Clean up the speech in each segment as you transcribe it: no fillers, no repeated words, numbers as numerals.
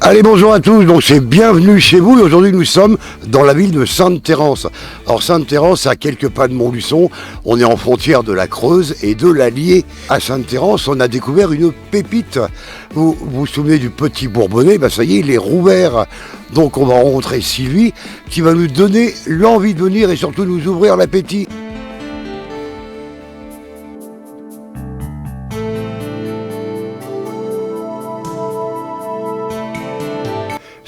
Allez, bonjour à tous, donc c'est bienvenue chez vous et aujourd'hui nous sommes dans la ville de Sainte-Thérence. Alors Sainte-Thérence, c'est à quelques pas de Montluçon, on est en frontière de la Creuse et de l'Allier. À Sainte-Thérence, on a découvert une pépite. Vous vous souvenez du petit Bourbonnais, ça y est, il est rouvert. Donc on va rencontrer Sylvie qui va nous donner l'envie de venir et surtout nous ouvrir l'appétit.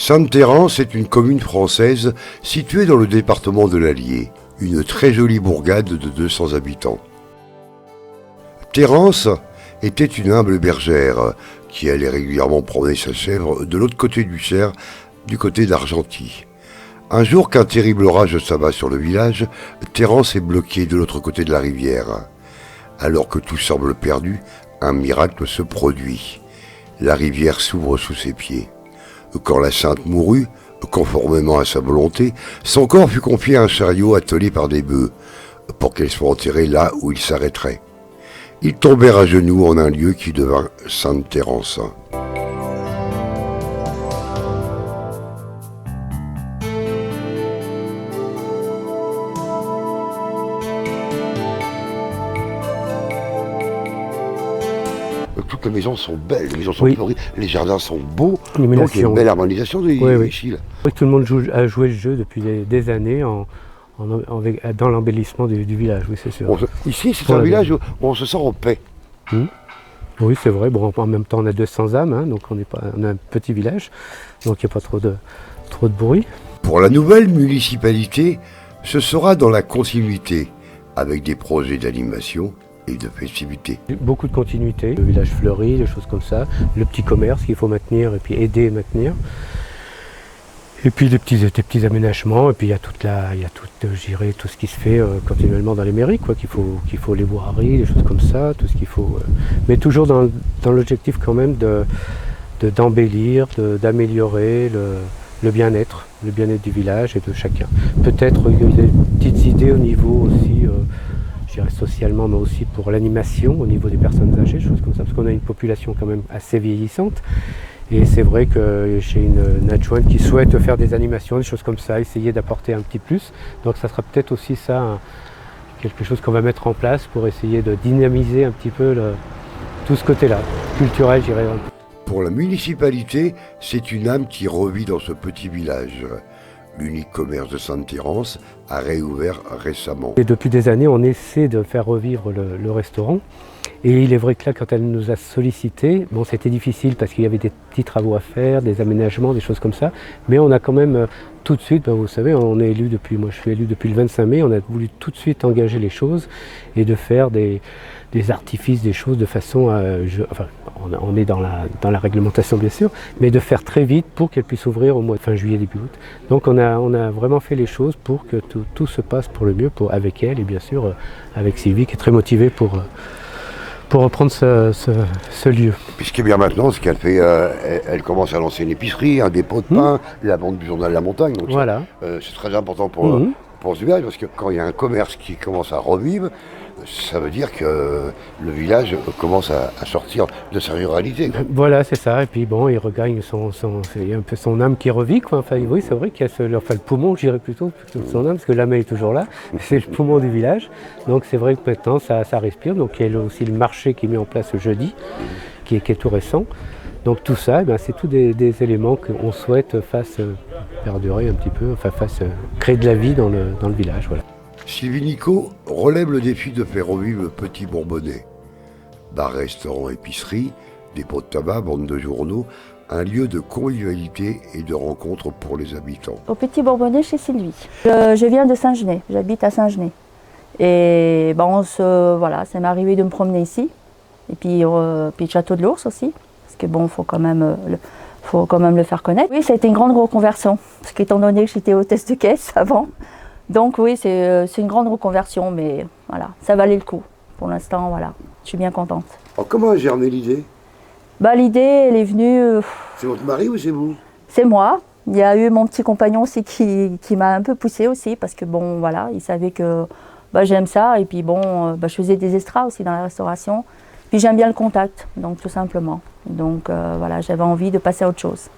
Sainte-Thérence est une commune française située dans le département de l'Allier, une très jolie bourgade de 200 habitants. Thérence était une humble bergère qui allait régulièrement promener sa chèvre de l'autre côté du Cher, du côté d'Argenty. Un jour qu'un terrible orage s'abat sur le village, Thérence est bloquée de l'autre côté de la rivière. Alors que tout semble perdu, un miracle se produit. La rivière s'ouvre sous ses pieds. Quand la sainte mourut, conformément à sa volonté, son corps fut confié à un chariot attelé par des bœufs, pour qu'elle soit enterrée là où il s'arrêterait. Ils tombèrent à genoux en un lieu qui devint Sainte-Thérence. Toutes les maisons sont belles, les maisons sont fleuries, les jardins sont beaux, donc il y a une belle harmonisation des styles. Tout le monde a joué le jeu depuis des années dans l'embellissement du village, oui c'est sûr. Ici c'est un village où on se sent en paix. Oui c'est vrai, bon, en même temps on a 200 âmes, hein, donc on a un petit village, donc il n'y a pas trop de bruit. Pour la nouvelle municipalité, ce sera dans la continuité, avec des projets d'animation et de festivités. Beaucoup de continuité, le village fleuri, des choses comme ça, le petit commerce qu'il faut maintenir et puis aider à maintenir. Et puis des petits aménagements, et puis il y a tout ce qui se fait continuellement dans les mairies, quoi, qu'il faut les voiries, des choses comme ça, tout ce qu'il faut. Mais toujours dans l'objectif quand même d'embellir, d'améliorer le bien-être du village et de chacun. Peut-être il y a des petites idées au niveau aussi. Je dirais socialement, mais aussi pour l'animation au niveau des personnes âgées, choses comme ça, parce qu'on a une population quand même assez vieillissante. Et c'est vrai que j'ai une adjointe qui souhaite faire des animations, des choses comme ça, essayer d'apporter un petit plus. Donc ça sera peut-être aussi ça, quelque chose qu'on va mettre en place pour essayer de dynamiser un petit peu tout ce côté-là, culturel, je dirais. Pour la municipalité, c'est une âme qui revit dans ce petit village. L'unique commerce de Sainte-Thérence a réouvert récemment. Et depuis des années, on essaie de faire revivre le restaurant. Et il est vrai que là, quand elle nous a sollicité, bon, c'était difficile parce qu'il y avait des petits travaux à faire, des aménagements, des choses comme ça. Mais on a quand même tout de suite, vous savez, on est élu moi je suis élu depuis le 25 mai, on a voulu tout de suite engager les choses et de faire des artifices, des choses de façon à... on est dans la réglementation bien sûr, mais de faire très vite pour qu'elle puisse ouvrir au mois de fin juillet, début août. Donc on a vraiment fait les choses pour que tout se passe pour le mieux avec elle et bien sûr avec Sylvie qui est très motivée pour reprendre ce lieu. Puis ce qui est bien maintenant, c'est qu'elle fait, elle commence à lancer une épicerie, un dépôt de pain, la vente du journal de la montagne. Donc voilà. C'est très important pour ce village, parce que quand il y a un commerce qui commence à revivre, ça veut dire que le village commence à sortir de sa ruralité. Voilà, c'est ça. Et puis bon, il regagne c'est un peu son âme qui revit, quoi. Enfin, oui, c'est vrai qu'il y a le poumon, je dirais plutôt son âme, parce que l'âme est toujours là. C'est le poumon du village. Donc c'est vrai que maintenant, ça respire. Donc il y a aussi le marché qui est mis en place jeudi, qui est tout récent. Donc tout ça, c'est tous des éléments qu'on souhaite fasse perdurer un petit peu, fasse créer de la vie dans le village. Voilà. Sylvie Nicot relève le défi de faire revivre le petit Bourbonnais. Bar, restaurant, épicerie, dépôt de tabac, vente de journaux, un lieu de convivialité et de rencontre pour les habitants. Au petit Bourbonnais chez Sylvie. Je viens de Saint-Genès, j'habite à Saint-Genès. Et ça m'est arrivé de me promener ici. Et puis le château de l'Ours aussi. Parce que bon, faut quand même le faire connaître. Oui, ça a été une grande reconversion. Parce qu'étant donné que j'étais hôtesse de caisse avant, donc oui, c'est une grande reconversion, mais voilà, ça valait le coup. Pour l'instant, voilà, je suis bien contente. Alors, comment a germé l'idée ? L'idée, elle est venue... C'est votre mari ou c'est vous ? C'est moi. Il y a eu mon petit compagnon aussi qui m'a un peu poussée aussi, parce que bon, voilà, il savait que j'aime ça, et puis bon, je faisais des extras aussi dans la restauration. Puis j'aime bien le contact, donc tout simplement. Donc voilà, j'avais envie de passer à autre chose.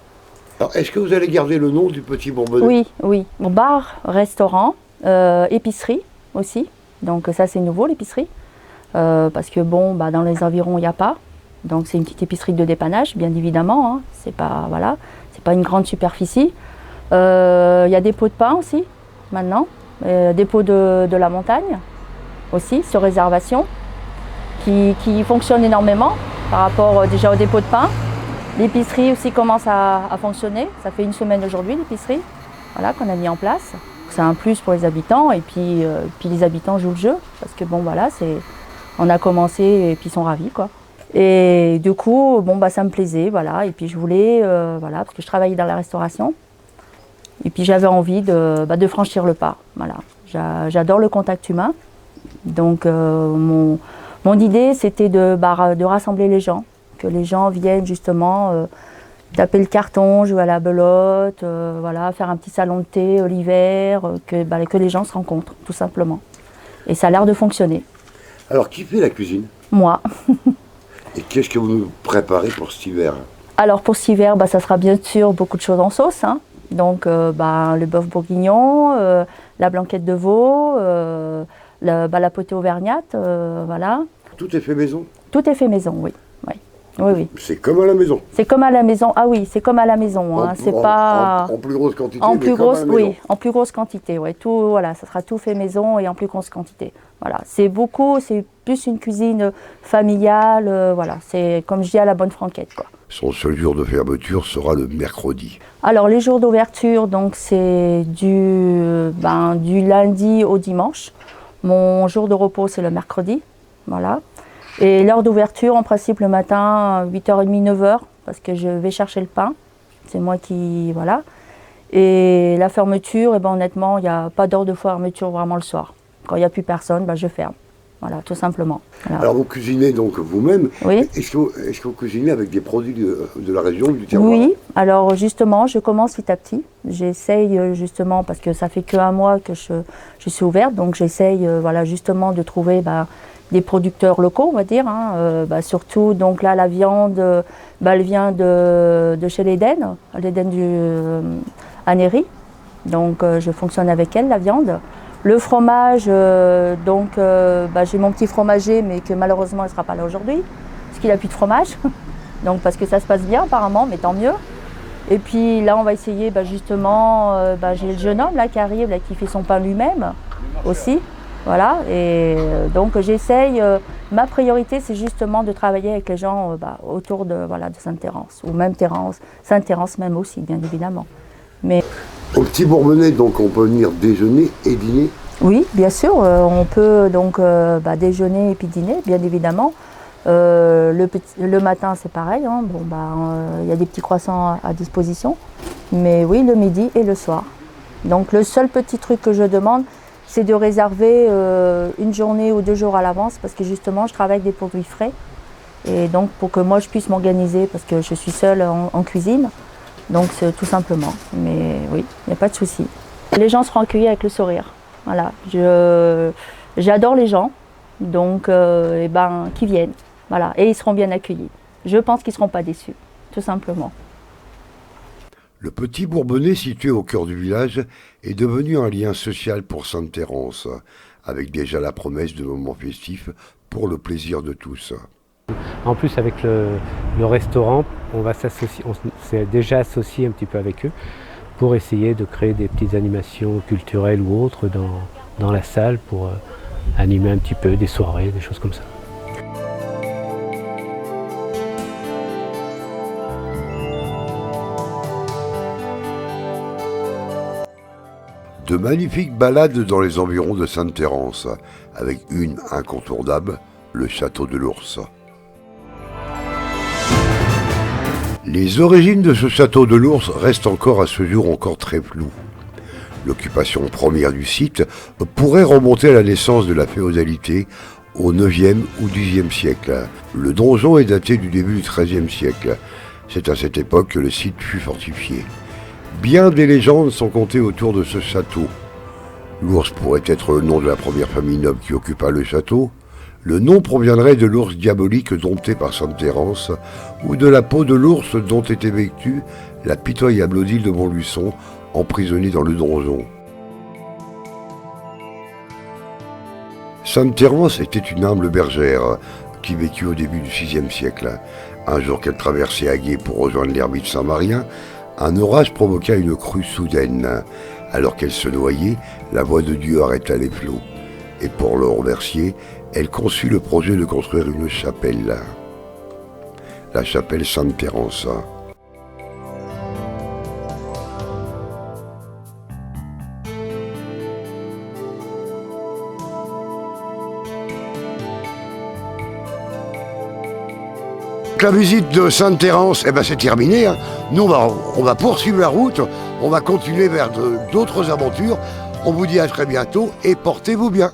Alors, est-ce que vous allez garder le nom du Petit Bourbonnais? Oui, oui. Bar, restaurant, épicerie aussi. Donc ça c'est nouveau l'épicerie. Parce que bon, dans les environs il n'y a pas. Donc c'est une petite épicerie de dépannage, bien évidemment. Hein. C'est pas, voilà, c'est pas une grande superficie. Il y a des pots de pain aussi, maintenant. Des pots de la montagne aussi, sur réservation, qui fonctionnent énormément par rapport déjà au dépôt de pain. L'épicerie aussi commence à fonctionner. Ça fait une semaine aujourd'hui l'épicerie, voilà, qu'on a mis en place. C'est un plus pour les habitants et puis les habitants jouent le jeu parce que bon voilà, on a commencé et puis ils sont ravis quoi. Et du coup bon ça me plaisait voilà et puis je voulais voilà parce que je travaillais dans la restauration et puis j'avais envie de franchir le pas voilà. J'adore le contact humain donc mon idée c'était de rassembler les gens, que les gens viennent justement taper le carton, jouer à la belote, voilà, faire un petit salon de thé l'hiver, que les gens se rencontrent, tout simplement. Et ça a l'air de fonctionner. Alors, qui fait la cuisine? Moi. Et qu'est-ce que vous nous préparez pour cet hiver? Alors, pour cet hiver, ça sera bien sûr beaucoup de choses en sauce. Hein. Donc, le bœuf bourguignon, la blanquette de veau, la potée auvergnate, voilà. Tout est fait maison? Tout est fait maison, oui. Oui, oui. C'est comme à la maison. C'est comme à la maison. Ah oui, c'est comme à la maison. Hein. C'est pas en plus grosse quantité. En plus grosse, oui, en plus grosse quantité. Ouais. Tout, voilà, ça sera tout fait maison et en plus grosse quantité. Voilà, c'est plus une cuisine familiale. Voilà, c'est comme je dis à la bonne franquette, quoi. Son seul jour de fermeture sera le mercredi. Alors les jours d'ouverture, donc c'est du lundi au dimanche. Mon jour de repos, c'est le mercredi. Voilà. Et l'heure d'ouverture, en principe, le matin, 8h30, 9h, parce que je vais chercher le pain. C'est moi qui... Voilà. Et la fermeture, honnêtement, il n'y a pas d'heure de fermeture vraiment le soir. Quand il n'y a plus personne, je ferme. Voilà, tout simplement. Voilà. Alors vous cuisinez donc vous-même. Oui. Est-ce que vous cuisinez avec des produits de la région, du terroir? Oui, alors justement, je commence petit à petit. J'essaye justement, parce que ça fait qu'un mois que je suis ouverte, donc j'essaye voilà, justement de trouver... des producteurs locaux, on va dire, hein. Surtout, donc là, la viande, elle vient de chez l'Éden à Néry. Donc, je fonctionne avec elle, la viande. Le fromage, j'ai mon petit fromager, mais que malheureusement, il ne sera pas là aujourd'hui, parce qu'il n'a plus de fromage. Donc, parce que ça se passe bien, apparemment, mais tant mieux. Et puis là, on va essayer, justement, j'ai le jeune homme là, qui arrive, là, qui fait son pain lui-même aussi. Voilà, et donc j'essaye, ma priorité c'est justement de travailler avec les gens autour de Sainte-Thérence, ou même Sainte-Thérence même aussi, bien évidemment. Mais... Au Petit Bourbonnais, donc on peut venir déjeuner et dîner? Oui, bien sûr, on peut donc déjeuner et puis dîner, bien évidemment. Le matin c'est pareil, hein. Y a des petits croissants à disposition, mais oui, le midi et le soir. Donc le seul petit truc que je demande, c'est de réserver une journée ou 2 jours à l'avance parce que justement je travaille avec des produits frais et donc pour que moi je puisse m'organiser parce que je suis seule en cuisine, donc c'est tout simplement. Mais oui, il n'y a pas de souci. Les gens seront accueillis avec le sourire. Voilà, j'adore les gens, donc qu'ils viennent, voilà, et ils seront bien accueillis. Je pense qu'ils ne seront pas déçus, tout simplement. Le Petit Bourbonnais, situé au cœur du village, est devenu un lien social pour Sainte-Thérence, avec déjà la promesse de moments festifs pour le plaisir de tous. En plus, avec le restaurant, on s'est déjà associé un petit peu avec eux pour essayer de créer des petites animations culturelles ou autres dans la salle pour animer un petit peu des soirées, des choses comme ça. De magnifiques balades dans les environs de Sainte-Thérence, avec une incontournable, le château de l'Ours. Les origines de ce château de l'Ours restent encore à ce jour très floues. L'occupation première du site pourrait remonter à la naissance de la féodalité au 9e ou 10e siècle. Le donjon est daté du début du 13e siècle. C'est à cette époque que le site fut fortifié. Bien des légendes sont contées autour de ce château. L'Ours pourrait être le nom de la première famille noble qui occupa le château. Le nom proviendrait de l'ours diabolique dompté par Sainte Thérence ou de la peau de l'ours dont était vêtue la pitoyable Odile de Montluçon, emprisonnée dans le donjon. Sainte Thérence était une humble bergère qui vécut au début du VIe siècle. Un jour qu'elle traversait à gué pour rejoindre l'ermite Saint-Marien, un orage provoqua une crue soudaine. Alors qu'elle se noyait, la voix de Dieu arrêta les flots. Et pour le remercier, elle conçut le projet de construire une chapelle. La chapelle Sainte Thérence. La visite de Sainte Thérence, c'est terminé. Nous, on va poursuivre la route, on va continuer vers d'autres aventures. On vous dit à très bientôt et portez-vous bien.